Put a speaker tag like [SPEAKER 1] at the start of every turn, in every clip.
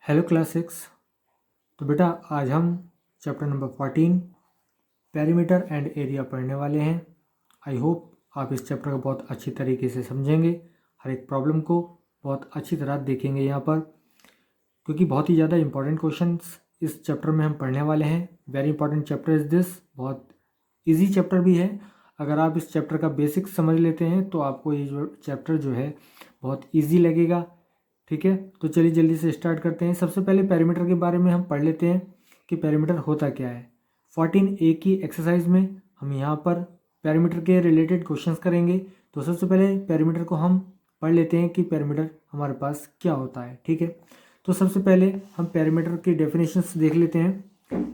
[SPEAKER 1] Hello class 6। तो बेटा आज हम chapter number 14 perimeter and area पढ़ने वाले हैं। आई होप आप इस चैप्टर को बहुत अच्छी तरीके से समझेंगे, हर एक प्रॉब्लम को बहुत अच्छी तरह देखेंगे यहाँ पर, क्योंकि बहुत ही ज़्यादा इंपॉर्टेंट क्वेश्चंस इस चैप्टर में हम पढ़ने वाले हैं। Very important chapter is this, बहुत ईजी चैप्टर भी है। अगर आप इस चैप्टर का बेसिक समझ लेते हैं तो आपको ये जो चैप्टर जो है बहुत ईजी लगेगा। ठीक है, तो चलिए जल्दी से स्टार्ट करते हैं। सबसे पहले पेरीमीटर के बारे में हम पढ़ लेते हैं कि पेरीमीटर होता क्या है। 14A की एक्सरसाइज में हम यहाँ पर पेरीमीटर के रिलेटेड क्वेश्चंस करेंगे। तो सबसे पहले पेरीमीटर को हम पढ़ लेते हैं कि पेरीमीटर हमारे पास क्या होता है। ठीक है, तो सबसे पहले हम पेरीमीटर की डेफिनेशंस देख लेते हैं।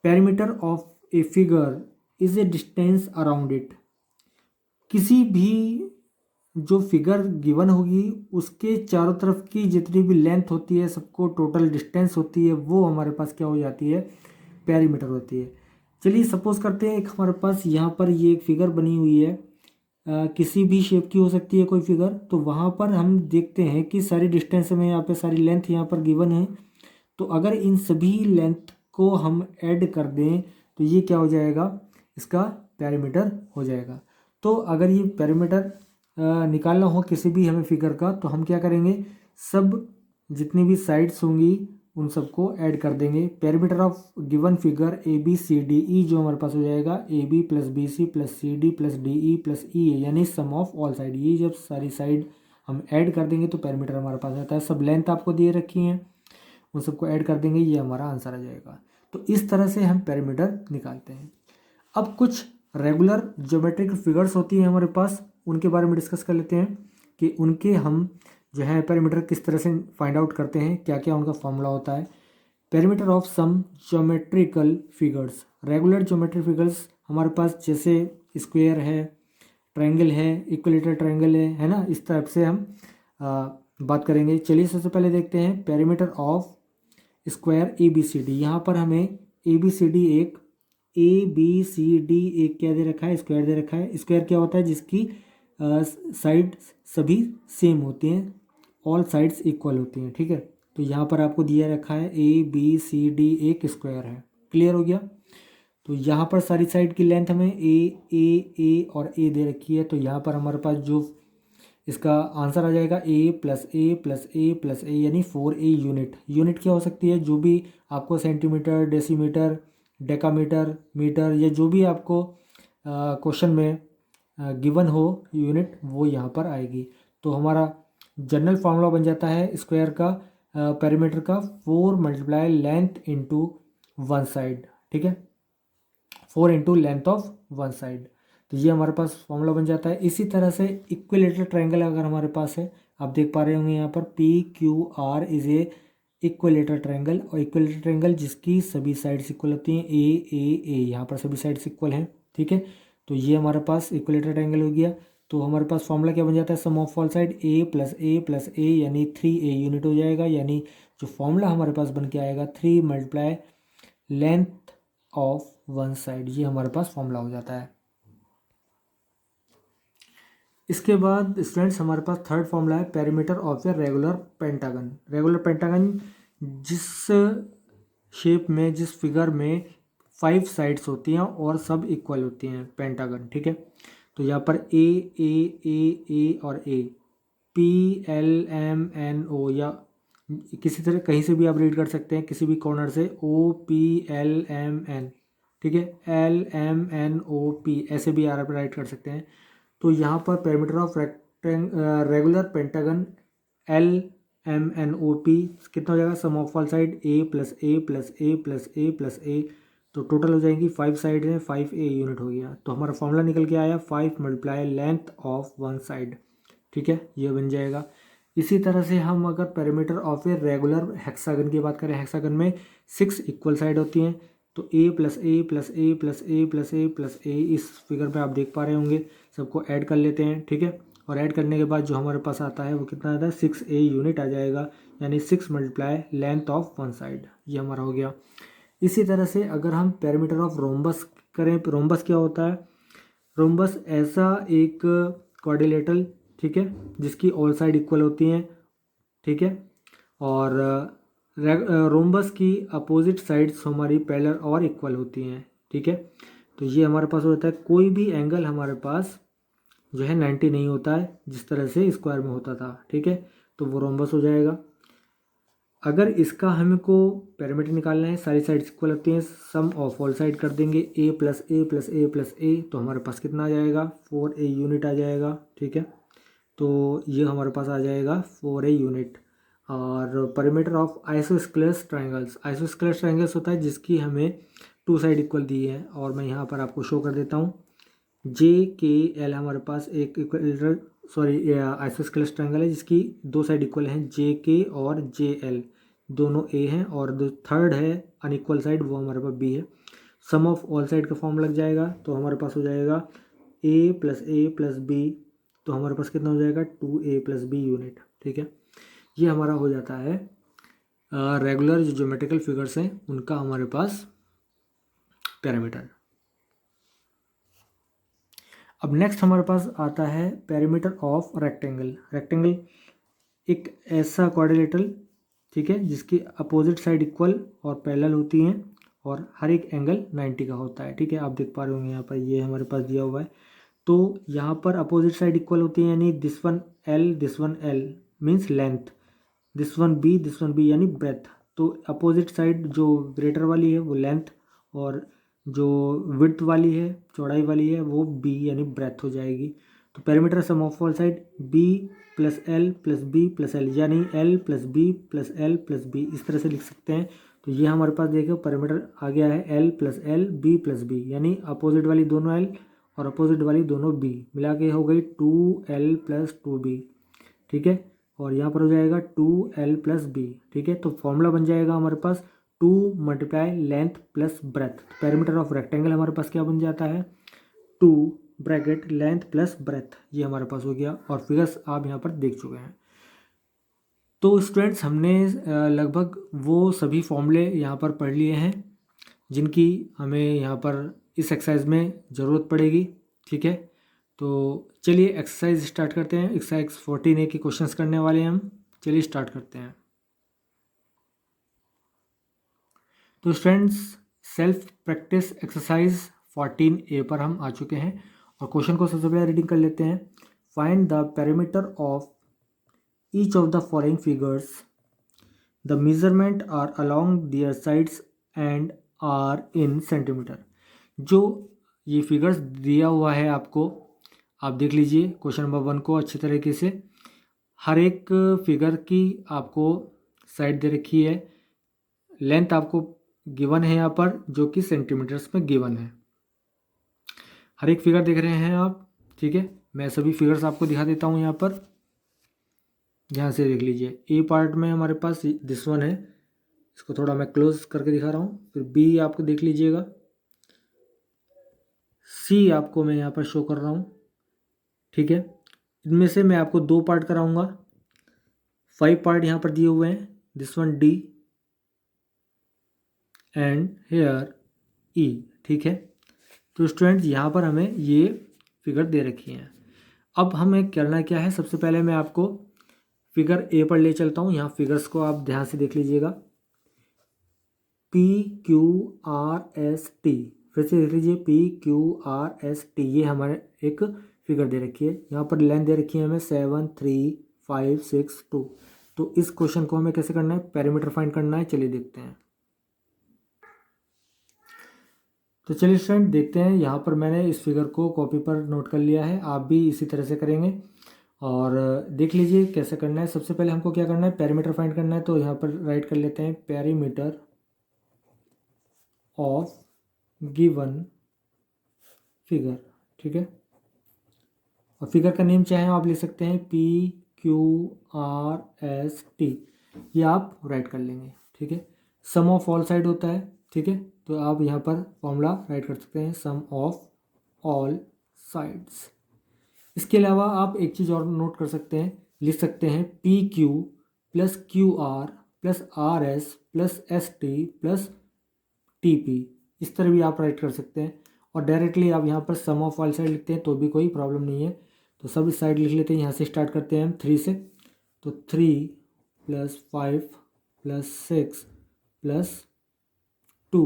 [SPEAKER 1] Perimeter of a figure is a distance around it. किसी भी जो फिगर गिवन होगी उसके चारों तरफ की जितनी भी लेंथ होती है, सबको टोटल डिस्टेंस होती है, वो हमारे पास क्या हो जाती है, पेरीमीटर होती है। चलिए सपोज करते हैं एक हमारे पास यहाँ पर ये एक फिगर बनी हुई है, किसी भी शेप की हो सकती है कोई फिगर। तो वहाँ पर हम देखते हैं कि सारी डिस्टेंस में यहाँ पे सारी लेंथ यहाँ पर गिवन है। तो अगर इन सभी लेंथ को हम ऐड कर दें तो ये क्या हो जाएगा, इसका पेरीमीटर हो जाएगा। तो अगर ये पेरीमीटर निकालना हो किसी भी हमें फिगर का, तो हम क्या करेंगे, सब जितनी भी साइड्स होंगी उन सबको ऐड कर देंगे। Perimeter of given figure A B C D E जो हमारे पास हो जाएगा A B plus B C plus C D plus D E plus E A, यानी सम ऑफ ऑल साइड। ये जब सारी साइड हम ऐड कर देंगे तो पेरीमीटर हमारे पास आता है। सब लेंथ आपको दिए रखी हैं, उन सबको ऐड कर देंगे, ये हमारा आंसर आ जाएगा। तो इस तरह से हम पेरीमीटर निकालते हैं। अब कुछ रेगुलर ज्योमेट्रिक फिगर्स होती हैं हमारे पास, उनके बारे में डिस्कस कर लेते हैं कि उनके हम जो है पेरीमीटर किस तरह से फाइंड आउट करते हैं, क्या क्या उनका फॉर्मूला होता है। Perimeter of some geometrical figures, regular geometric figures हमारे पास जैसे स्क्वायर है, ट्रायंगल है, इक्विलेटरल ट्रायंगल है ना, इस टाइप से हम बात करेंगे। चलिए सबसे पहले देखते हैं perimeter of square A B C D. यहाँ पर हमें ए बी सी डी एक क्या दे रखा है, स्क्वायर दे रखा है। स्क्वायर क्या होता है, जिसकी साइड सभी सेम होती हैं, ऑल साइड्स इक्वल होती हैं। ठीक है, तो यहाँ पर आपको दिया रखा है ए बी सी डी एक स्क्वायर है। क्लियर हो गया। तो यहाँ पर सारी साइड की लेंथ हमें ए और ए दे रखी है। तो यहाँ पर हमारे पास जो इसका आंसर आ जाएगा ए plus A plus A plus A, यानी 4A यूनिट। यूनिट क्या हो सकती है, जो भी आपको सेंटीमीटर, डेसीमीटर, डेकामीटर, मीटर, या जो भी आपको क्वेश्चन में गिवन हो यूनिट, वो यहाँ पर आएगी। तो हमारा जनरल फार्मूला बन जाता है स्क्वायर का, पेरीमीटर का, 4 multiply length into one side. ठीक है, 4 into length of one side. तो ये हमारे पास फॉर्मूला बन जाता है। इसी तरह से इक्विलेटरल ट्रायंगल अगर हमारे पास है, आप देख पा रहे होंगे यहाँ पर P Q R is a equilateral triangle, और इक्विलेटरल ट्रायंगल जिसकी सभी साइड्स इक्वल होती हैं, ए यहाँ पर सभी साइड्स इक्वल हैं। ठीक है, तो ये हमारे पास इक्विलेटरल ट्रायंगल हो गया। तो हमारे पास फॉर्मूला क्या बन जाता है, sum of all side A plus A यानी 3A यूनिट हो जाएगा। यानी जो फॉर्मूला हमारे पास बन के आएगा 3 multiply length of one side, ये हमारे पास फॉर्मूला हो जाता है। इसके बाद स्टूडेंट्स हमारे पास थर्ड फॉर्मूला है perimeter of A regular pentagon. Regular pentagon जिस शेप में, जिस फिगर में 5 साइड्स होती हैं और सब इक्वल होती हैं, पेंटागन। ठीक है, तो यहाँ पर ए और ए, PLMNO, या किसी तरह कहीं से भी आप रीड कर सकते हैं, किसी भी कॉर्नर से OPLMN। ठीक है, LMNOP ऐसे भी आप राइट कर सकते हैं। तो यहाँ पर perimeter of regular pentagon LMNOP कितना हो जाएगा, sum of all side A plus A plus A plus A plus A. तो टोटल हो जाएंगी 5 साइड हैं, 5A यूनिट हो गया। तो हमारा फॉर्मूला निकल के आया 5 multiply length of one side. ठीक है, ये बन जाएगा। इसी तरह से हम अगर perimeter of A regular hexagon की बात करें, हेक्सागन में 6 इक्वल साइड होती हैं। तो A plus A plus A plus A plus A plus A, इस फिगर में आप देख पा रहे होंगे, सबको ऐड कर लेते हैं। ठीक है, और ऐड करने के बाद जो हमारे पास आता है वो कितना आता है, 6A यूनिट आ जाएगा, यानी 6 multiply length of one side, ये हमारा हो गया। इसी तरह से अगर हम पेरीमीटर ऑफ रोम्बस करें, रोम्बस क्या होता है, रोम्बस ऐसा एक क्वाड्रिलेटरल, ठीक है, जिसकी ऑल साइड इक्वल होती हैं। ठीक है, और रोम्बस की अपोजिट साइड्स हमारी पैरेलल और इक्वल होती हैं, ठीक है। तो ये हमारे पास होता है कोई भी एंगल हमारे पास जो है 90 नहीं होता है, जिस तरह से स्क्वायर में होता था, ठीक है। तो वो रोम्बस हो जाएगा। अगर इसका हमको पैरामीटर निकालना है, सारी साइड्स इक्वल होती हैं, सम ऑफ ऑल साइड कर देंगे a plus A plus A plus A, तो हमारे पास कितना आ जाएगा 4a यूनिट आ जाएगा, ठीक है। तो ये हमारे पास आ जाएगा 4a यूनिट। और parameter of isosceles triangles, isosceles triangles होता है जिसकी हमें टू साइड इक्वल दी है, और मैं यहाँ पर आपको शो कर देता हूँ। जे के एल हमारे पास एक इक्वल आइसोस्केलस ट्रायंगल है जिसकी दो साइड इक्वल हैं, जे के और जे एल दोनों ए हैं, और जो थर्ड है अनइक्वल साइड वो हमारे पास बी है। सम ऑफ ऑल साइड का फॉर्म लग जाएगा, तो हमारे पास हो जाएगा ए प्लस बी, तो हमारे पास कितना हो जाएगा 2a प्लस बी यूनिट, ठीक है। ये हमारा हो जाता है रेगुलर जो ज्योमेट्रिकल फिगर्स हैं उनका हमारे पास पैरामीटर। अब नेक्स्ट हमारे पास आता है पैरामीटर ऑफ रेक्टेंगल। रेक्टेंगल एक ऐसा क्वाड्रिलेटरल, ठीक है, जिसकी अपोजिट साइड इक्वल और पैरेलल होती हैं और हर एक एंगल 90 का होता है, ठीक है। आप देख पा रहे होंगे यहाँ पर ये हमारे पास दिया हुआ है। तो यहाँ पर अपोजिट साइड इक्वल होती है, यानी this one L means length, this one B यानी ब्रेथ। तो अपोजिट साइड जो ग्रेटर वाली है वो लेंथ, और जो विड्थ वाली है चौड़ाई वाली है वो बी यानी ब्रेथ हो जाएगी। तो parameter sum of all side B plus L plus B plus L, यानी L plus B plus L plus B, इस तरह से लिख सकते हैं। तो ये हमारे पास देखो पैरामीटर आ गया है L plus L B plus B, यानी अपोजिट वाली दोनों एल और अपोजिट वाली दोनों बी मिला के हो गई 2l प्लस 2b, ठीक है। और यहाँ पर हो जाएगा 2l प्लस बी, ठीक है। तो फॉर्मूला बन जाएगा हमारे पास 2 multiply length plus breadth. Parameter of rectangle हमारे पास क्या बन जाता है 2 ब्रैकेट लेंथ प्लस ब्रेथ, ये हमारे पास हो गया। और फिगर्स आप यहाँ पर देख चुके हैं। तो स्टूडेंट्स हमने लगभग वो सभी फॉर्मूले यहाँ पर पढ़ लिए हैं जिनकी हमें यहाँ पर इस एक्सरसाइज में ज़रूरत पड़ेगी, ठीक है। तो चलिए एक्सरसाइज स्टार्ट करते हैं। एक्सरसाइज 14A के क्वेश्चंस करने वाले हैं हम। चलिए स्टार्ट करते हैं। तो students self practice exercise 14A पर हम आ चुके हैं, और क्वेश्चन को सबसे पहले रीडिंग कर लेते हैं। Find the parameter of each of the following figures, the measurement are along their sides and are in centimetre. जो ये फिगर्स दिया हुआ है आपको, आप देख लीजिए क्वेश्चन नंबर 1 को अच्छी तरीके से। हर एक फिगर की आपको साइड दे रखी है, लेंथ आपको गिवन है यहाँ पर जो कि सेंटीमीटर्स में गिवन है। हर एक फिगर देख रहे हैं आप, ठीक है। मैं सभी फिगर्स आपको दिखा देता हूँ यहाँ पर, ध्यान से देख लीजिए। ए पार्ट में हमारे पास दिस वन है, इसको थोड़ा मैं क्लोज करके दिखा रहा हूँ। फिर बी आपको देख लीजिएगा, सी आपको मैं यहाँ पर शो कर रहा हूँ, ठीक है। इनमें से मैं आपको 2 पार्ट कराऊंगा, 5 पार्ट यहाँ पर दिए हुए हैं, this one D and here E, ठीक है। तो स्टूडेंट्स यहाँ पर हमें ये फिगर दे रखी हैं। अब हमें करना क्या है, सबसे पहले मैं आपको फिगर ए पर ले चलता हूँ। यहाँ फिगर्स को आप ध्यान से देख लीजिएगा, P Q R S T, फिर से देख लीजिए P Q R S T, ये हमारे एक फिगर दे रखी है। यहाँ पर लेंथ दे रखी है हमें 7 3 5 6 2। तो इस क्वेश्चन को हमें कैसे करना है, पैरामीटर फाइंड करना है। चलिए देखते हैं। तो चलिए स्टूडेंट देखते हैं। यहाँ पर मैंने इस फिगर को कॉपी पर नोट कर लिया है, आप भी इसी तरह से करेंगे और देख लीजिए कैसे करना है। सबसे पहले हमको क्या करना है, पैरामीटर फाइंड करना है। तो यहाँ पर राइट कर लेते हैं पैरामीटर ऑफ गिवन फिगर, ठीक है। और फिगर का नेम चाहे आप ले सकते हैं P Q R S T, ये आप राइट कर लेंगे, ठीक है। सम ऑफ ऑल साइड होता है, ठीक है। तो आप यहाँ पर फॉर्मूला राइट कर सकते हैं, सम ऑफ ऑल साइड्स। इसके अलावा आप एक चीज़ और नोट कर सकते हैं, लिख सकते हैं P Q plus Q R plus R S plus S T plus T P, इस तरह भी आप राइट कर सकते हैं। और डायरेक्टली आप यहाँ पर सम ऑफ ऑल साइड लिखते हैं तो भी कोई प्रॉब्लम नहीं है। तो सब साइड लिख लेते हैं, यहाँ से स्टार्ट करते हैं हम 3 से। तो 3 प्लस 5 प्लस 6 प्लस 2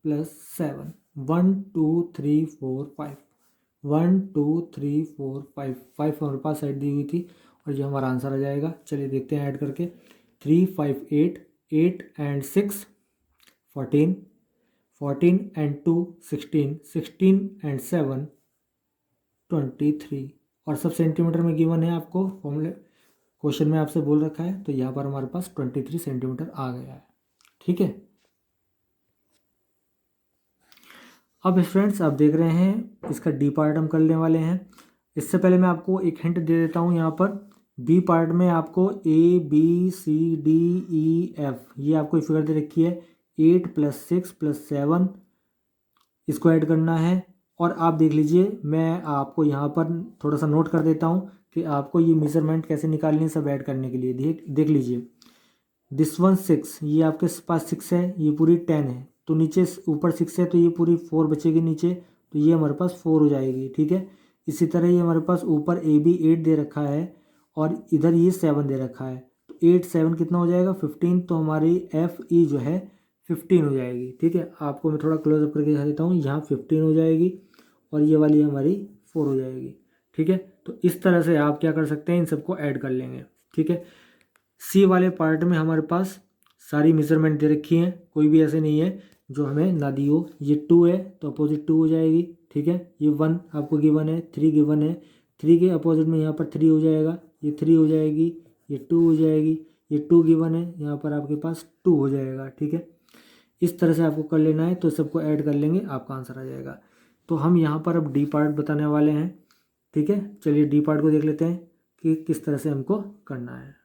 [SPEAKER 1] प्लस 7, 1 2 3 4 5, 1 2 3 4 5, 5 हमारे पास साइड दी हुई थी और ये हमारा आंसर आ जाएगा। चलिए देखते हैं ऐड करके। 3 5 8, 8 एंड 6 14, 14 एंड 2 16, 16 एंड 7 23 और सब सेंटीमीटर में गिवन है आपको, फॉर्मूले क्वेश्चन में आपसे बोल रखा है, तो यहाँ पर हमारे पास 23 सेंटीमीटर आ गया है। ठीक है, अब फ्रेंड्स आप देख रहे हैं इसका डी पार्ट हम करने वाले हैं। इससे पहले मैं आपको एक हिंट दे देता हूँ। यहाँ पर बी पार्ट में आपको A B C D E F ये आपको फिगर दे रखी है। 8 प्लस 6 प्लस 7 इसको ऐड करना है। और आप देख लीजिए, मैं आपको यहाँ पर थोड़ा सा नोट कर देता हूँ कि आपको ये मेजरमेंट कैसे निकालनी है सब ऐड करने के लिए। देख लीजिए, दिस वन 6, ये आपके पास 6 है, ये पूरी 10 है, तो नीचे ऊपर 6 है तो ये पूरी 4 बचेगी नीचे, तो ये हमारे पास 4 हो जाएगी। ठीक है, इसी तरह ये हमारे पास ऊपर ए बी 8 दे रखा है और इधर ये 7 दे रखा है, तो 8 7 कितना हो जाएगा 15, तो हमारी एफ ई जो है 15 हो जाएगी। ठीक है, आपको मैं थोड़ा क्लोजअप करके दिखा देता हूँ। यहाँ 15 हो जाएगी और ये वाली हमारी 4 हो जाएगी। ठीक है, तो इस तरह से आप क्या कर सकते हैं, इन सबको ऐड कर लेंगे। ठीक है, सी वाले पार्ट में हमारे पास सारी मेजरमेंट दे रखी हैं, कोई भी ऐसे नहीं है जो हमें ना दी हो। ये 2 है तो अपोजिट 2 हो जाएगी। ठीक है, ये 1 आपको गिवन है, 3 गिवन है, 3 के अपोजिट में यहाँ पर 3 हो जाएगा, ये 3 हो जाएगी, ये 2 हो जाएगी, ये 2 गिवन है, यहाँ पर आपके पास 2 हो जाएगा। ठीक है, इस तरह से आपको कर लेना है, तो सबको ऐड कर लेंगे, आपका आंसर आ जाएगा। तो हम यहाँ पर अब डी पार्ट बताने वाले हैं। ठीक है, चलिए डी पार्ट को देख लेते हैं कि किस तरह से हमको करना है।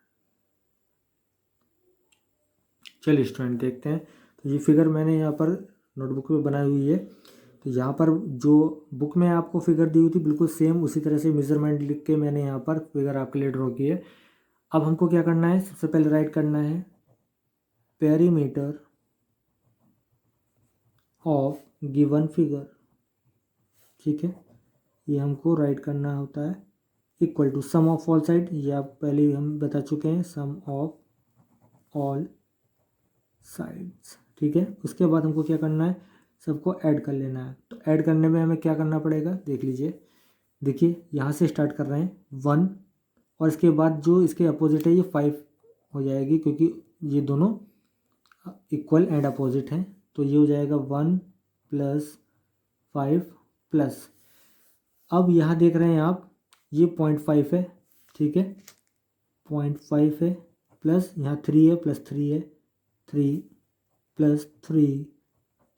[SPEAKER 1] चलिए स्टूडेंट देखते हैं। तो ये फिगर मैंने यहाँ पर नोटबुक में बनाई हुई है। तो यहाँ पर जो बुक में आपको फिगर दी हुई थी बिल्कुल सेम उसी तरह से मेजरमेंट लिख के मैंने यहाँ पर फिगर आपके लिए ड्रॉ की है। अब हमको क्या करना है, सबसे पहले राइट करना है पेरीमीटर ऑफ गिवन फिगर। ठीक है, ये हमको राइट करना होता है equal to sum of all side, ये आप पहले हम बता चुके हैं, सम ऑफ ऑल साइड्स। ठीक है, उसके बाद हमको क्या करना है, सबको ऐड कर लेना है। तो ऐड करने में हमें क्या करना पड़ेगा, देख लीजिए, देखिए यहाँ से स्टार्ट कर रहे हैं 1 और इसके बाद जो इसके अपोजिट है ये 5 हो जाएगी, क्योंकि ये दोनों इक्वल एंड अपोजिट हैं। तो ये हो जाएगा 1 प्लस 5 प्लस, अब यहाँ देख रहे हैं आप ये 0.5 है। ठीक है, 0.5 है प्लस यहाँ 3 है प्लस 3 है, 3 प्लस 3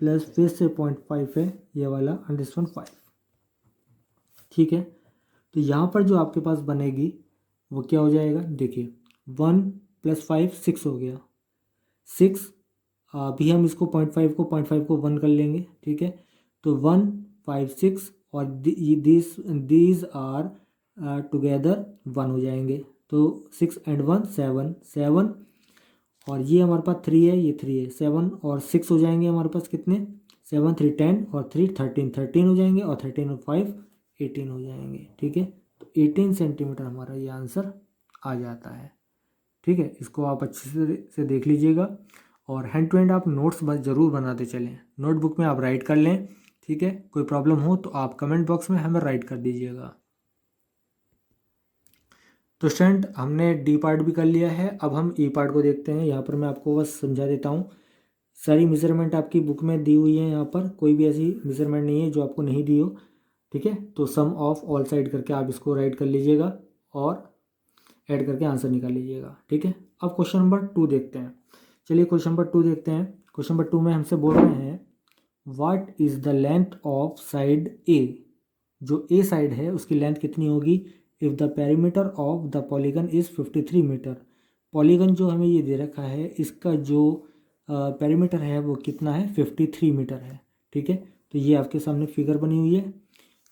[SPEAKER 1] प्लस फिर से 0.5 है ये वाला एंड दिस वन 5। ठीक है, तो यहाँ पर जो आपके पास बनेगी वो क्या हो जाएगा, देखिए 1 प्लस 5 6 हो गया, 6 अभी हम इसको 0.5 को 1 कर लेंगे। ठीक है, तो 1 5 6 और दीज आर टुगेदर 1 हो जाएंगे, तो 6 एंड 1 7 7 और ये हमारे पास 3 है, ये 3 है, 7 और 6 हो जाएंगे हमारे पास कितने, 7 3 10 और 3 13 13 हो जाएंगे और 13 और 5 18 हो जाएंगे। ठीक है, तो 18 सेंटीमीटर हमारा ये आंसर आ जाता है। ठीक है, इसको आप अच्छे से देख लीजिएगा और हैंड टू हैंड आप नोट्स ज़रूर बनाते चलें, नोटबुक में आप राइट कर लें। ठीक है, कोई प्रॉब्लम हो तो आप कमेंट बॉक्स में हमें राइट कर दीजिएगा। तो स्टूडेंट हमने डी पार्ट भी कर लिया है, अब हम ई पार्ट को देखते हैं। यहाँ पर मैं आपको बस समझा देता हूँ, सारी मेजरमेंट आपकी बुक में दी हुई है, यहाँ पर कोई भी ऐसी मेजरमेंट नहीं है जो आपको नहीं दी हो। ठीक है, तो सम ऑफ ऑल साइड करके आप इसको राइट कर लीजिएगा और ऐड करके आंसर निकाल लीजिएगा। ठीक है, अब क्वेश्चन नंबर 2 देखते हैं। चलिए क्वेश्चन नंबर 2 देखते हैं। क्वेश्चन नंबर 2 में हमसे बोल रहे हैं what is the length of side A, जो ए साइड है उसकी लेंथ कितनी होगी if the perimeter of the polygon is 53 metre. Polygon जो हमें ये दे रखा है इसका जो पेरीमीटर है वो कितना है 53 मीटर है। ठीक है, तो ये आपके सामने फिगर बनी हुई है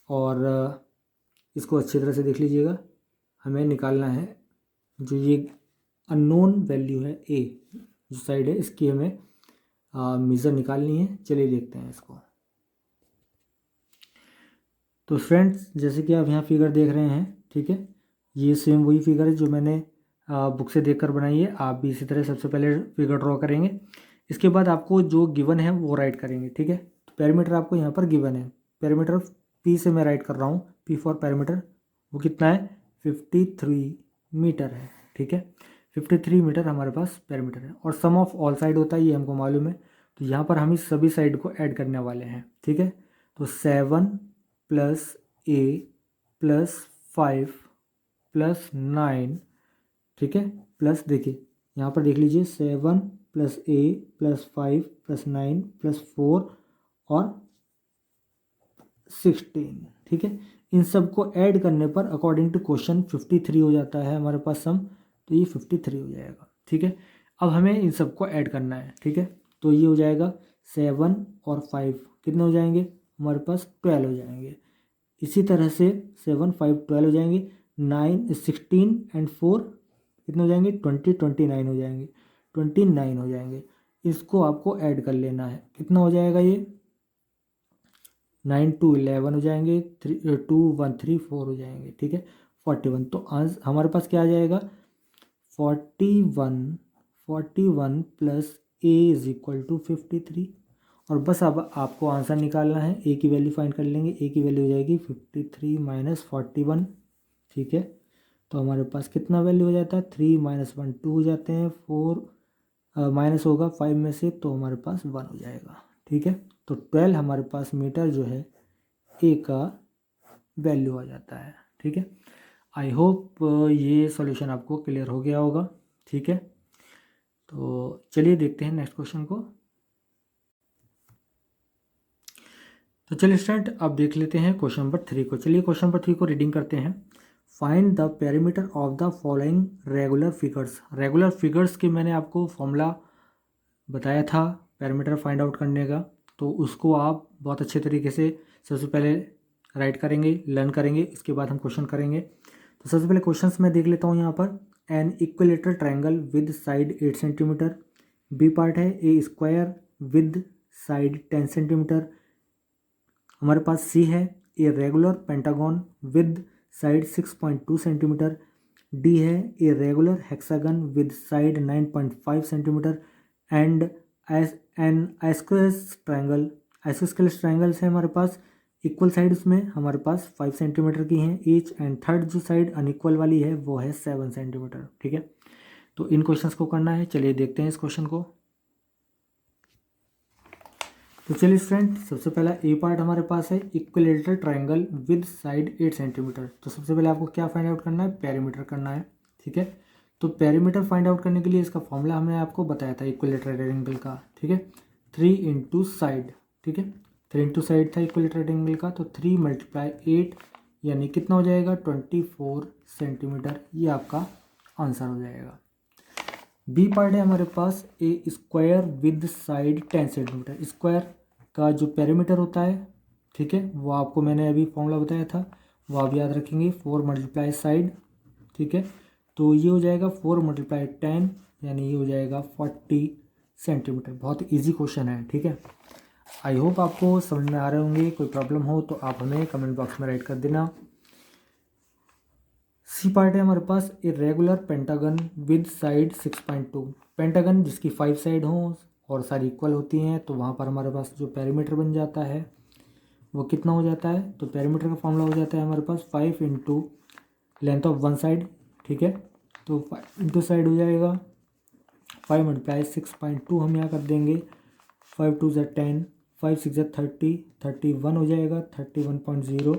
[SPEAKER 1] और इसको अच्छी तरह से देख लीजिएगा। हमें निकालना है जो ये अननोन वैल्यू है ए जो साइड है इसकी हमें मेज़र निकालनी है। चलिए देखते हैं इसको। तो फ्रेंड्स जैसे कि आप यहाँ फिगर देख रहे हैं, ठीक है, ये सेम वही फिगर है जो मैंने बुक से देखकर बनाइए। आप भी इसी तरह सबसे पहले फिगर ड्रॉ करेंगे, इसके बाद आपको जो गिवन है वो राइट करेंगे। ठीक है, तो पेरीमीटर आपको यहाँ पर गिवन है, पेरीमीटर पी से मैं राइट कर रहा हूँ, पी फॉर पेरीमीटर, वो कितना है 53 मीटर है। ठीक है, 53 मीटर हमारे पास पेरीमीटर है, और सम ऑफ ऑल साइड होता है ये हमको मालूम है, तो यहाँ पर हम इस सभी साइड को ऐड करने वाले हैं। ठीक है, तो 7 + a + 5 + 9, ठीक है, प्लस देखिए यहाँ पर देख लीजिए 7 + a + 5 + 9 + 4 और 16। ठीक है, इन सब को ऐड करने पर अकॉर्डिंग टू क्वेश्चन 53 हो जाता है हमारे पास सम, तो ये 53 हो जाएगा। ठीक है, अब हमें इन सब को ऐड करना है। ठीक है, तो ये हो जाएगा 7 और 5 कितने हो जाएंगे हमारे पास 12 हो जाएंगे। इसी तरह से 7 5 12 हो जाएंगे, 9 16 एंड 4 कितने हो जाएंगे 20 29 हो जाएंगे, 29 हो जाएंगे। इसको आपको ऐड कर लेना है, कितना हो जाएगा ये 9 2 11 हो जाएंगे, 2 1 3 4 हो जाएंगे। ठीक है, 41, तो आज हमारे पास क्या आ जाएगा 41 + a = 53। और बस अब आपको आंसर निकालना है, ए की वैल्यू फाइंड कर लेंगे, ए की वैल्यू हो जाएगी 53 - 41। ठीक है, तो हमारे पास कितना वैल्यू हो जाता है 3 - 1 2 हो जाते हैं, 4 माइनस होगा 5 में से, तो हमारे पास 1 हो जाएगा। ठीक है, तो 12 हमारे पास मीटर जो है ए का वैल्यू आ जाता है। ठीक है, आई होप ये सॉल्यूशन आपको क्लियर हो गया होगा। ठीक है, तो चलिए देखते हैं नेक्स्ट क्वेश्चन को। तो चलिए स्टूडेंट अब देख लेते हैं क्वेश्चन नंबर 3 को। चलिए क्वेश्चन नंबर 3 को रीडिंग करते हैं। Find the perimeter of the following regular figures. Regular figures की मैंने आपको फॉर्मूला बताया था पेरीमीटर फाइंड आउट करने का, तो उसको आप बहुत अच्छे तरीके से सबसे पहले राइट करेंगे, लर्न करेंगे, इसके बाद हम क्वेश्चन करेंगे। तो सबसे पहले क्वेश्चंस मैं देख लेता हूँ यहाँ पर। An equilateral triangle with side 8 centimetre, B part है a square with side 10 centimetre. हमारे पास सी है a regular pentagon with side 6.2 centimetre, D है a regular hexagon with side 9.5 centimetre, and an isosceles triangle. Isosceles triangles है हमारे पास, equal sides में हमारे पास 5 centimetre की हैं ईच, एंड थर्ड जो साइड अनइक्वल वाली है वो है 7 सेंटीमीटर। ठीक है, तो इन क्वेश्चंस को करना है। चलिए देखते हैं इस क्वेश्चन को। तो चलिए स्टूडेंट सबसे पहला ए पार्ट हमारे पास है equilateral triangle with side 8 centimetre. तो सबसे पहले आपको क्या फाइंड आउट करना है पेरीमीटर करना है। ठीक है, तो पेरीमीटर फाइंड आउट करने के लिए इसका फॉर्मूला हमने आपको बताया था इक्विलेटरल ट्रायंगल का। ठीक है, 3 इंटू साइड। ठीक है, 3 इंटू साइड था इक्विलेटरल ट्रायंगल का, तो 3 × 8 यानी कितना हो जाएगा 24 सेंटीमीटर। ये आपका आंसर हो जाएगा। बी पार्ट है हमारे पास a square with side 10 centimetre. Square का जो पेरीमीटर होता है, ठीक है, वो आपको मैंने अभी फॉर्मूला बताया था, वो आप याद रखेंगे 4 × साइड। ठीक है, तो ये हो जाएगा 4 × 10 यानी ये हो जाएगा 40 सेंटीमीटर। बहुत इजी क्वेश्चन है। ठीक है, आई होप आपको समझ में आ रहे होंगे। कोई प्रॉब्लम हो तो आप हमें कमेंट बॉक्स में राइट कर देना। सी पार्ट है हमारे पास a regular pentagon with side 6.2। Pentagon जिसकी 5 साइड हों और सारी इक्वल होती हैं, तो वहाँ पर हमारे पास जो पेरीमीटर बन जाता है वो कितना हो जाता है, तो पेरीमीटर का फॉर्मूला हो जाता है हमारे पास 5 into length of one side. ठीक है, तो 5 इंटू साइड हो जाएगा 5 × 6.2 हम यहाँ कर देंगे, 5 2 = 10, 5 6 = 30, 31 हो जाएगा 31.0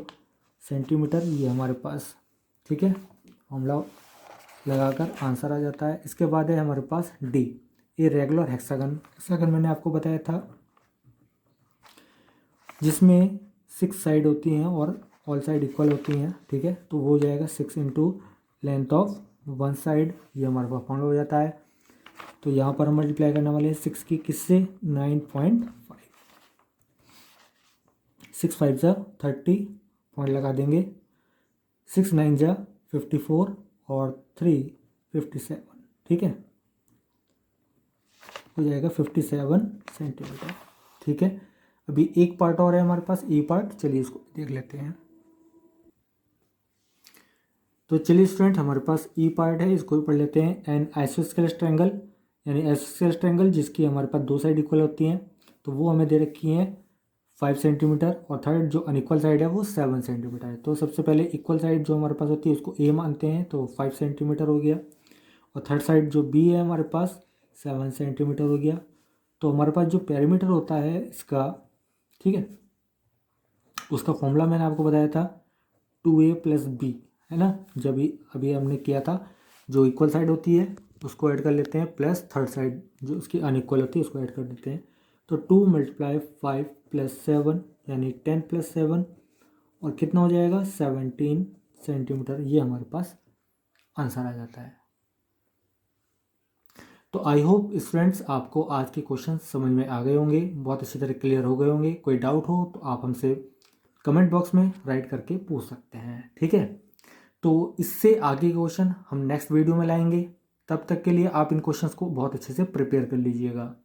[SPEAKER 1] सेंटीमीटर ये हमारे पास। ठीक है, फॉर्मूला लगाकर आंसर आ जाता है। इसके बाद है हमारे पास D a regular hexagon. Hexagon मैंने आपको बताया था जिसमें 6 साइड होती हैं और ऑल साइड इक्वल होती हैं। ठीक है, तो वो हो जाएगा 6 into length of one side, ये हमारे पास फॉर्मूला हो जाता है। तो यहाँ पर हम मल्टीप्लाई करने वाले हैं 6 की किससे 9.5, 6 5 = 30 पॉइंट लगा देंगे, 6 9 = 54 और 3 57। ठीक है, हो जाएगा 57 सेंटीमीटर। ठीक है, अभी एक पार्ट और है हमारे पास ए पार्ट, चलिए इसको देख लेते हैं। तो चलिए स्टूडेंट, हमारे पास ई पार्ट है, इसको भी पढ़ लेते हैं। एन आइसोस्केलेस ट्रायंगल, यानी आइसोस्केलेस ट्रायंगल जिसकी हमारे पास दो साइड इक्वल होती हैं, तो वो हमें दे रखी हैं 5 सेंटीमीटर, और थर्ड जो अनइक्वल साइड है वो 7 सेंटीमीटर है। तो सबसे पहले इक्वल साइड जो हमारे पास होती है उसको ए मानते हैं, तो 5 सेंटीमीटर हो गया, और थर्ड साइड जो बी है हमारे पास 7 सेंटीमीटर हो गया। तो हमारे पास जो पेरीमीटर होता है इसका, ठीक है, उसका फॉर्मूला मैंने आपको बताया था 2a + b, है ना। जब अभी हमने किया था, जो इक्वल साइड होती है उसको ऐड कर लेते हैं, प्लस थर्ड साइड जो उसकी अनइक्वल होती है उसको ऐड कर देते हैं। तो 2 × 5 + 7 यानी 10 + 7, और कितना हो जाएगा 17 सेंटीमीटर। ये हमारे पास आंसर आ जाता है। तो आई होप स्टूडेंट्स आपको आज के क्वेश्चन समझ में आ गए होंगे, बहुत अच्छी तरह क्लियर हो गए होंगे। कोई डाउट हो तो आप हमसे कमेंट बॉक्स में राइट करके पूछ सकते हैं, ठीक है। तो इससे आगे क्वेश्चन हम नेक्स्ट वीडियो में लाएंगे। तब तक के लिए आप इन क्वेश्चंस को बहुत अच्छे से प्रिपेयर कर लीजिएगा।